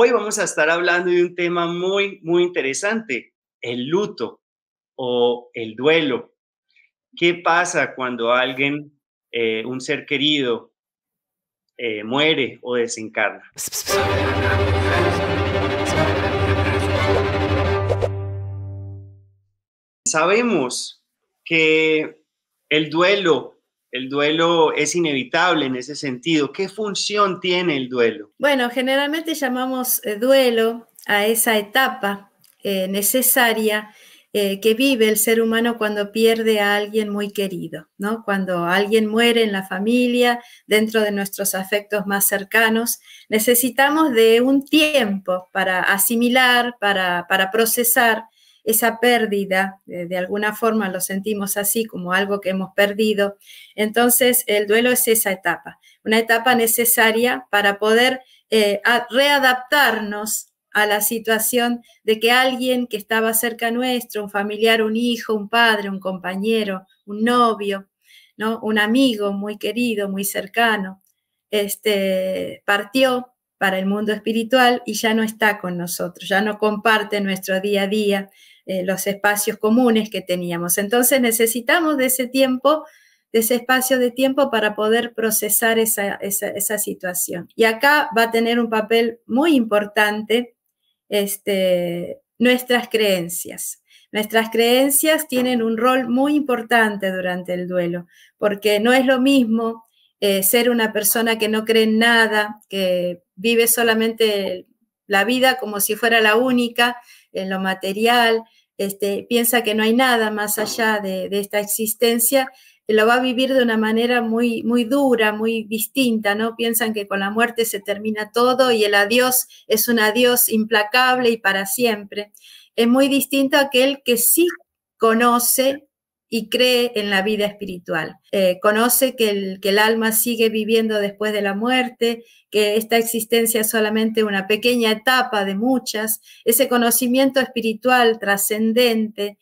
Hoy vamos a estar hablando de un tema muy interesante, el luto o el duelo. ¿Qué pasa cuando alguien, un ser querido, muere o desencarna? Sabemos que el duelo es inevitable en ese sentido. ¿Qué función tiene el duelo? Bueno, generalmente llamamos duelo a esa etapa necesaria que vive el ser humano cuando pierde a alguien muy querido, ¿no? Cuando alguien muere en la familia, dentro de nuestros afectos más cercanos, necesitamos de un tiempo para asimilar, para procesar esa pérdida. De alguna forma lo sentimos así, como algo que hemos perdido. Entonces, el duelo es esa etapa, una etapa necesaria para poder readaptarnos a la situación de que alguien que estaba cerca nuestro, un familiar, un hijo, un padre, un compañero, un novio, ¿no? Un amigo muy querido, muy cercano, partió para el mundo espiritual y ya no está con nosotros, ya no comparte nuestro día a día, los espacios comunes que teníamos. Entonces necesitamos de ese tiempo, de ese espacio de tiempo para poder procesar esa situación. Y acá va a tener un papel muy importante nuestras creencias. Nuestras creencias tienen un rol muy importante durante el duelo, porque no es lo mismo ser una persona que no cree en nada, que vive solamente la vida como si fuera la única, en lo material, piensa que no hay nada más allá de esta existencia, lo va a vivir de una manera muy dura, muy distinta, ¿no? Piensan que con la muerte se termina todo y el adiós es un adiós implacable y para siempre. Es muy distinto a aquel que sí conoce y cree en la vida espiritual. Conoce que el alma sigue viviendo después de la muerte, que esta existencia es solamente una pequeña etapa de muchas. Ese conocimiento espiritual trascendente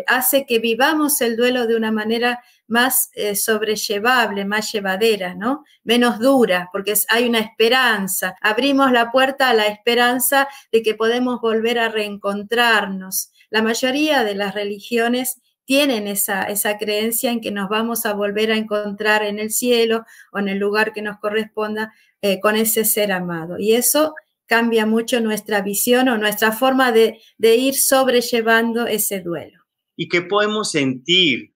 hace que vivamos el duelo de una manera más sobrellevable, más llevadera, ¿no? Menos dura, porque hay una esperanza. Abrimos la puerta a la esperanza de que podemos volver a reencontrarnos. La mayoría de las religiones tienen esa creencia en que nos vamos a volver a encontrar en el cielo o en el lugar que nos corresponda con ese ser amado. Y eso cambia mucho nuestra visión o nuestra forma de ir sobrellevando ese duelo. ¿Y qué podemos sentir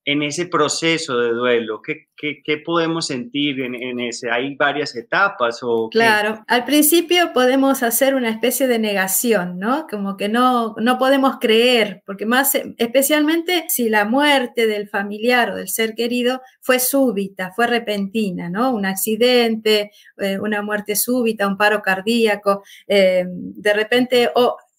en ese proceso de duelo? ¿Qué podemos sentir en ese? ¿Hay varias etapas o qué? Claro, al principio podemos hacer una especie de negación, ¿no? Como que no podemos creer, porque más, especialmente si la muerte del familiar o del ser querido fue súbita, fue repentina, ¿no? Un accidente, una muerte súbita, un paro cardíaco, de repente,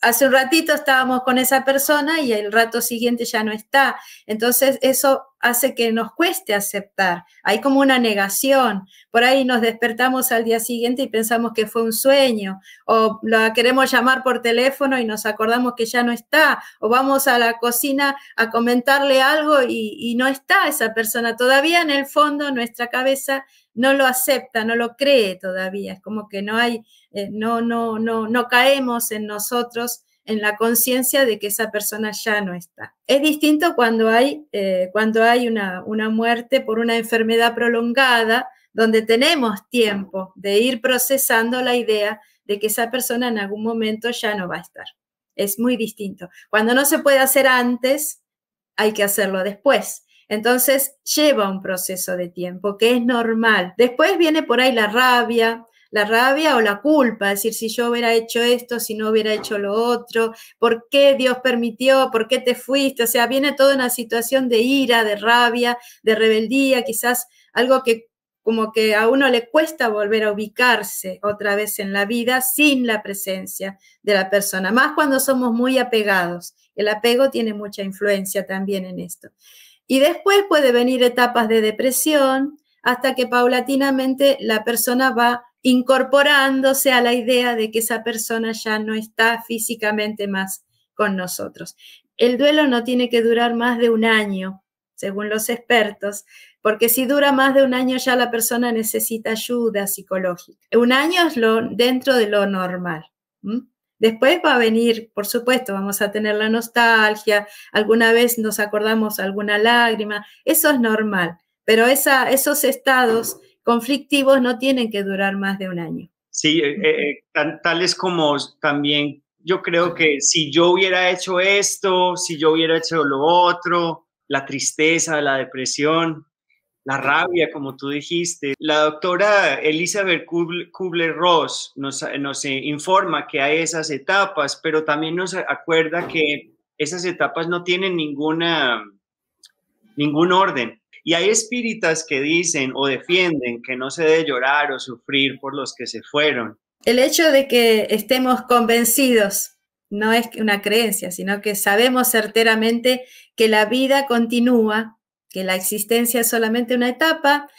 hace un ratito estábamos con esa persona y el rato siguiente ya no está. Entonces eso hace que nos cueste aceptar. Hay como una negación. Por ahí nos despertamos al día siguiente y pensamos que fue un sueño, o la queremos llamar por teléfono y nos acordamos que ya no está, o vamos a la cocina a comentarle algo y no está esa persona. Todavía en el fondo nuestra cabeza no lo acepta, no lo cree todavía. Es como que no hay, no caemos en nosotros en la conciencia de que esa persona ya no está. Es distinto cuando hay una muerte por una enfermedad prolongada, donde tenemos tiempo de ir procesando la idea de que esa persona en algún momento ya no va a estar. Es muy distinto. Cuando no se puede hacer antes, hay que hacerlo después. Entonces lleva un proceso de tiempo que es normal. Después viene por ahí la rabia o la culpa, es decir, si yo hubiera hecho esto, si no hubiera hecho lo otro, ¿por qué Dios permitió? ¿Por qué te fuiste? O sea, viene toda una situación de ira, de rabia, de rebeldía, quizás algo que como que a uno le cuesta volver a ubicarse otra vez en la vida sin la presencia de la persona, más cuando somos muy apegados. El apego tiene mucha influencia también en esto. Y después puede venir etapas de depresión hasta que paulatinamente la persona va incorporándose a la idea de que esa persona ya no está físicamente más con nosotros. El duelo no tiene que durar más de un año según los expertos, porque si dura más de un año ya la persona necesita ayuda psicológica. Un año es dentro de lo normal. Después va a venir, por supuesto, vamos a tener la nostalgia, alguna vez nos acordamos alguna lágrima, eso es normal, pero esos estados conflictivos no tienen que durar más de un año. Sí, tales como también yo creo que si yo hubiera hecho esto, si yo hubiera hecho lo otro, la tristeza, la depresión, la rabia, como tú dijiste. La doctora Elizabeth Kubler-Ross nos informa que hay esas etapas, pero también nos acuerda que esas etapas no tienen ningún orden. Y hay espíritas que dicen o defienden que no se debe llorar o sufrir por los que se fueron. El hecho de que estemos convencidos no es una creencia, sino que sabemos certeramente que la vida continúa, que la existencia es solamente una etapa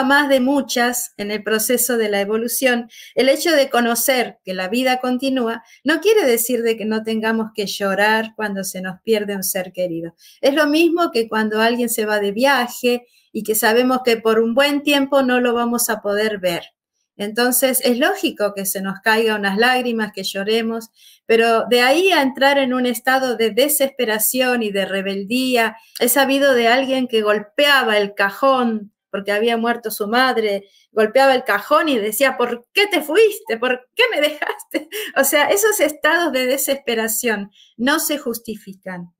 más de muchas en el proceso de la evolución. El hecho de conocer que la vida continúa no quiere decir de que no tengamos que llorar cuando se nos pierde un ser querido. Es lo mismo que cuando alguien se va de viaje y que sabemos que por un buen tiempo no lo vamos a poder ver. Entonces es lógico que se nos caigan unas lágrimas, que lloremos, pero de ahí a entrar en un estado de desesperación y de rebeldía. He sabido de alguien que golpeaba el cajón porque había muerto su madre, golpeaba el cajón y decía, ¿por qué te fuiste? ¿Por qué me dejaste? O sea, esos estados de desesperación no se justifican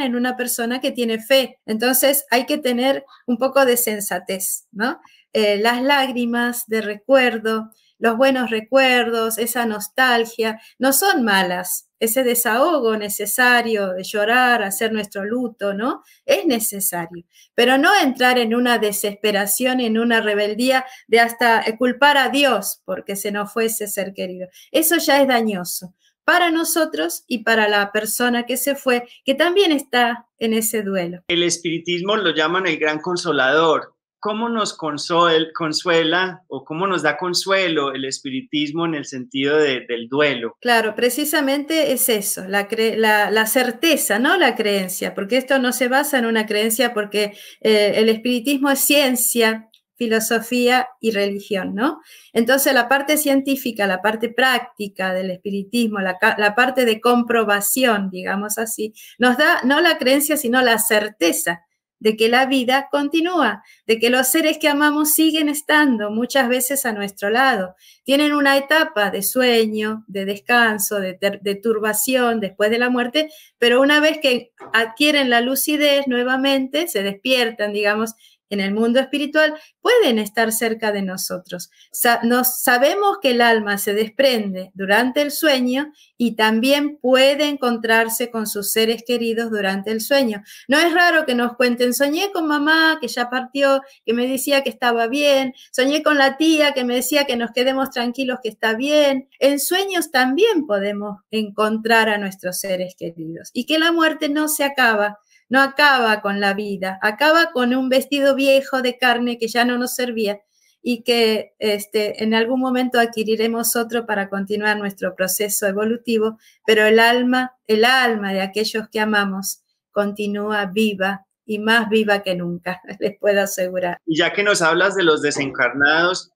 en una persona que tiene fe. Entonces hay que tener un poco de sensatez, ¿no? Las lágrimas de recuerdo, los buenos recuerdos, esa nostalgia, no son malas. Ese desahogo necesario de llorar, hacer nuestro luto, ¿no? Es necesario, pero no entrar en una desesperación, en una rebeldía de hasta culpar a Dios porque se nos fue ese ser querido. Eso ya es dañoso para nosotros y para la persona que se fue, que también está en ese duelo. El espiritismo lo llaman el gran consolador. ¿Cómo nos consuela o cómo nos da consuelo el espiritismo en el sentido del duelo? Claro, precisamente es eso, la certeza, no la creencia, porque esto no se basa en una creencia porque el espiritismo es ciencia, filosofía y religión, ¿no? Entonces la parte científica, la parte práctica del espiritismo, la parte de comprobación, digamos así, nos da no la creencia, sino la certeza de que la vida continúa, de que los seres que amamos siguen estando muchas veces a nuestro lado. Tienen una etapa de sueño, de descanso, de turbación después de la muerte, pero una vez que adquieren la lucidez nuevamente, se despiertan, digamos, en el mundo espiritual, pueden estar cerca de nosotros. Sabemos que el alma se desprende durante el sueño y también puede encontrarse con sus seres queridos durante el sueño. No es raro que nos cuenten, soñé con mamá que ya partió, que me decía que estaba bien, soñé con la tía que me decía que nos quedemos tranquilos, que está bien. En sueños también podemos encontrar a nuestros seres queridos y que la muerte no se acaba. No acaba con la vida, acaba con un vestido viejo de carne que ya no nos servía y que en algún momento adquiriremos otro para continuar nuestro proceso evolutivo, pero el alma de aquellos que amamos continúa viva y más viva que nunca, les puedo asegurar. Y ya que nos hablas de los desencarnados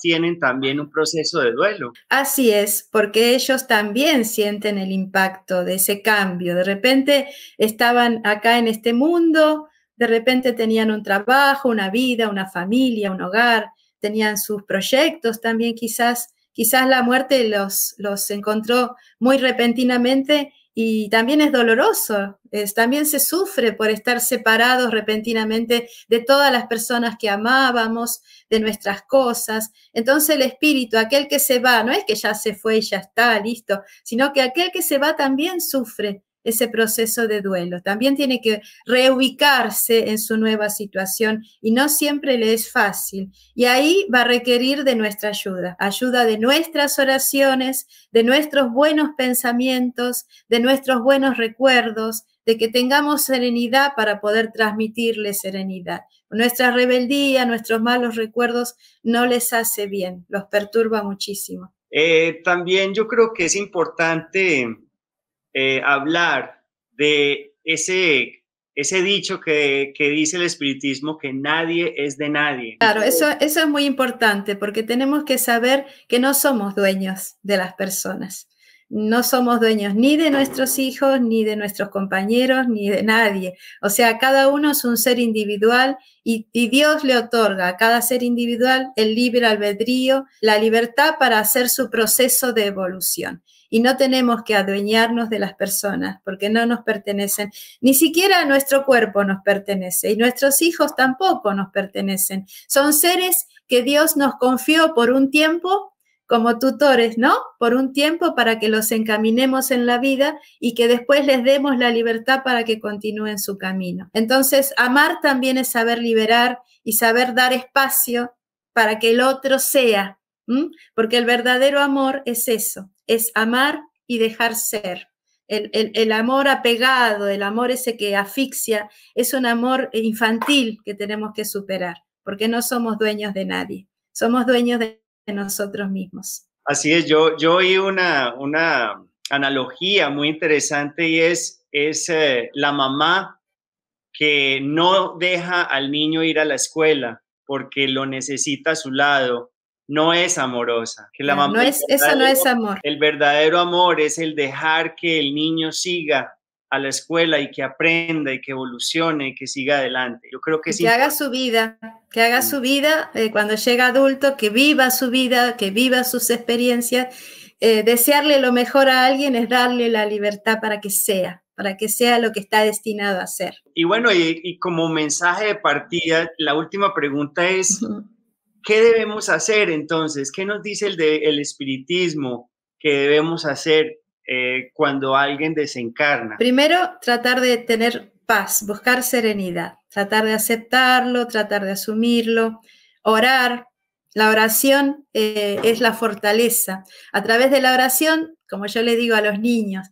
tienen también un proceso de duelo. Así es, porque ellos también sienten el impacto de ese cambio. De repente estaban acá en este mundo, de repente tenían un trabajo, una vida, una familia, un hogar, tenían sus proyectos también quizás la muerte los encontró muy repentinamente y también es doloroso, también se sufre por estar separados repentinamente de todas las personas que amábamos, de nuestras cosas. Entonces el espíritu, aquel que se va, no es que ya se fue y ya está, listo, sino que aquel que se va también sufre ese proceso de duelo. También tiene que reubicarse en su nueva situación y no siempre le es fácil. Y ahí va a requerir de nuestra ayuda de nuestras oraciones, de nuestros buenos pensamientos, de nuestros buenos recuerdos, de que tengamos serenidad para poder transmitirle serenidad. Nuestra rebeldía, nuestros malos recuerdos no les hace bien, los perturba muchísimo. También yo creo que es importante hablar de ese dicho que dice el espiritismo, que nadie es de nadie. Claro, eso es muy importante porque tenemos que saber que no somos dueños de las personas. No somos dueños ni de nuestros hijos, ni de nuestros compañeros, ni de nadie. O sea, cada uno es un ser individual y Dios le otorga a cada ser individual el libre albedrío, la libertad para hacer su proceso de evolución. Y no tenemos que adueñarnos de las personas porque no nos pertenecen. Ni siquiera nuestro cuerpo nos pertenece y nuestros hijos tampoco nos pertenecen. Son seres que Dios nos confió por un tiempo como tutores, ¿no? Por un tiempo para que los encaminemos en la vida y que después les demos la libertad para que continúen su camino. Entonces, amar también es saber liberar y saber dar espacio para que el otro sea, porque el verdadero amor es eso, es amar y dejar ser. El amor apegado, el amor ese que asfixia, es un amor infantil que tenemos que superar, porque no somos dueños de nadie, somos dueños de nosotros mismos. Así es, yo oí una analogía muy interesante y es la mamá que no deja al niño ir a la escuela porque lo necesita a su lado, no es amorosa. Que la Claro, mamá, eso no es amor. El verdadero amor es el dejar que el niño siga a la escuela y que aprenda y que evolucione y que siga adelante. Yo creo que que haga su vida, cuando llega adulto, que viva su vida, que viva sus experiencias. Desearle lo mejor a alguien es darle la libertad para que sea lo que está destinado a ser. Y bueno, y como mensaje de partida, la última pregunta es, ¿qué debemos hacer entonces? ¿Qué nos dice el espiritismo que debemos hacer cuando alguien desencarna? Primero, tratar de tener paz, buscar serenidad, tratar de aceptarlo, tratar de asumirlo, orar. La oración es la fortaleza. A través de la oración, como yo le digo a los niños,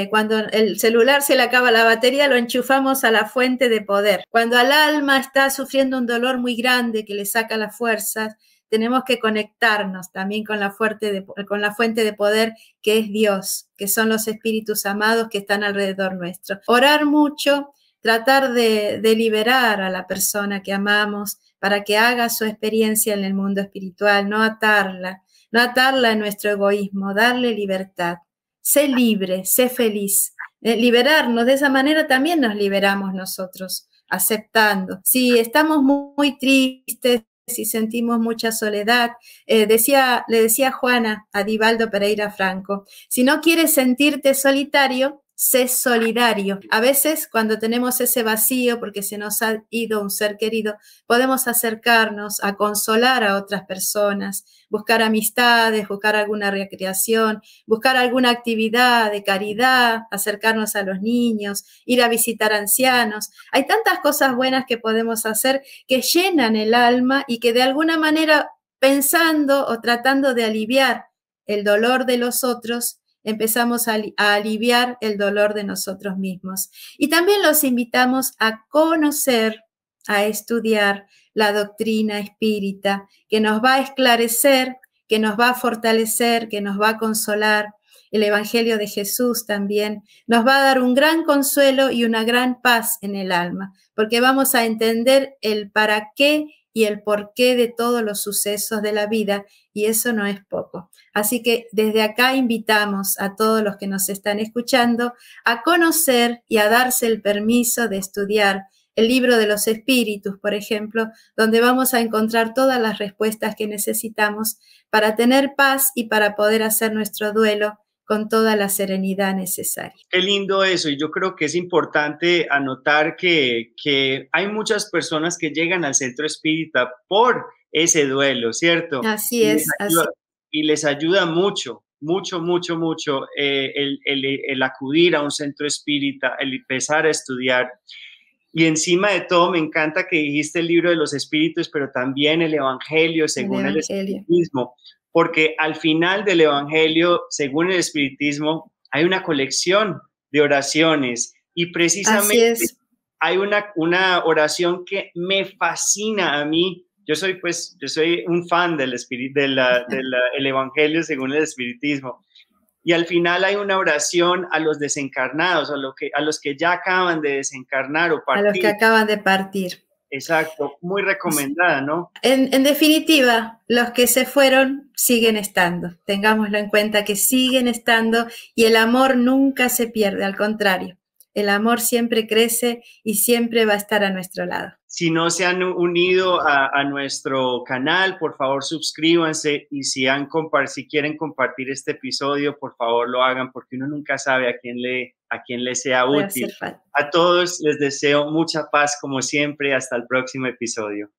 cuando el celular se le acaba la batería, lo enchufamos a la fuente de poder. Cuando al alma está sufriendo un dolor muy grande que le saca las fuerzas, tenemos que conectarnos también con la fuente de poder que es Dios, que son los espíritus amados que están alrededor nuestro. Orar mucho, tratar de liberar a la persona que amamos para que haga su experiencia en el mundo espiritual, no atarla en nuestro egoísmo, darle libertad. Sé libre, sé feliz. Liberarnos, de esa manera también nos liberamos nosotros, aceptando. Si estamos muy tristes, si sentimos mucha soledad, le decía Juana a Divaldo Pereira Franco, si no quieres sentirte solitario, sé solidario. A veces cuando tenemos ese vacío porque se nos ha ido un ser querido, podemos acercarnos a consolar a otras personas, buscar amistades, buscar alguna recreación, buscar alguna actividad de caridad, acercarnos a los niños, ir a visitar ancianos. Hay tantas cosas buenas que podemos hacer que llenan el alma y que de alguna manera, pensando o tratando de aliviar el dolor de los otros, empezamos a aliviar el dolor de nosotros mismos. Y también los invitamos a conocer, a estudiar la doctrina espírita, que nos va a esclarecer, que nos va a fortalecer, que nos va a consolar. El Evangelio de Jesús también nos va a dar un gran consuelo y una gran paz en el alma, porque vamos a entender el para qué y el porqué de todos los sucesos de la vida, y eso no es poco. Así que desde acá invitamos a todos los que nos están escuchando a conocer y a darse el permiso de estudiar el libro de los espíritus, por ejemplo, donde vamos a encontrar todas las respuestas que necesitamos para tener paz y para poder hacer nuestro duelo con toda la serenidad necesaria. Qué lindo eso, y yo creo que es importante anotar que hay muchas personas que llegan al centro espírita por ese duelo, ¿cierto? Así es, y les ayuda mucho, mucho el acudir a un centro espírita, el empezar a estudiar. Y encima de todo, me encanta que dijiste el libro de los espíritus, pero también el Evangelio según el espiritismo, porque al final del Evangelio, según el espiritismo, hay una colección de oraciones y precisamente hay una oración que me fascina a mí. Yo soy un fan del Evangelio según el espiritismo. Y al final hay una oración a los desencarnados, a los que ya acaban de desencarnar o A los que partir. acaban de partir. Exacto, muy recomendada, ¿no? En definitiva, los que se fueron siguen estando. Tengámoslo en cuenta que siguen estando y el amor nunca se pierde, al contrario. El amor siempre crece y siempre va a estar a nuestro lado. Si no se han unido a nuestro canal, por favor suscríbanse y si quieren compartir este episodio, por favor lo hagan porque uno nunca sabe a quién le sea Puede útil. hacer falta. A todos les deseo mucha paz como siempre. Hasta el próximo episodio.